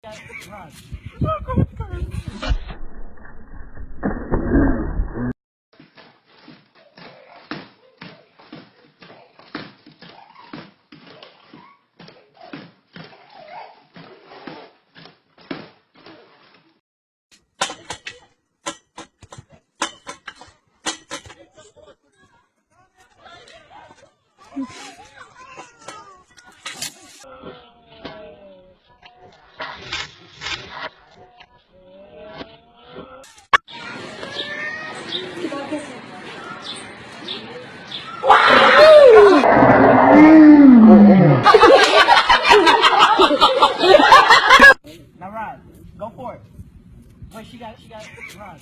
Run. Now run. Go for it. Wait, she got it. Run.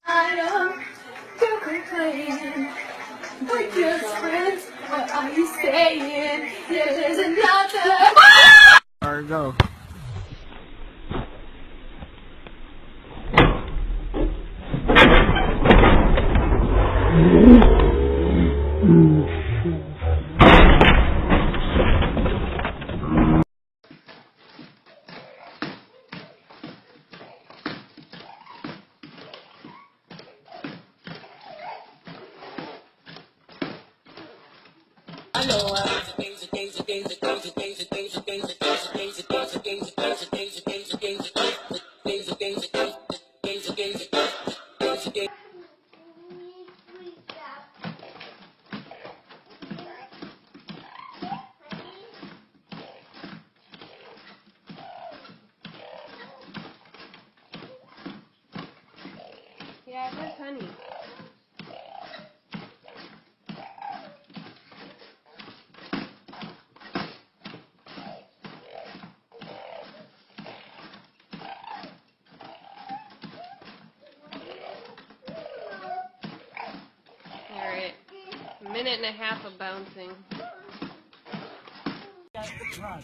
I know you complain. We're just friends. What are you saying? There's another. Alright, go. I know Yeah, that's honey. Alright. A minute and a half of bouncing. Run.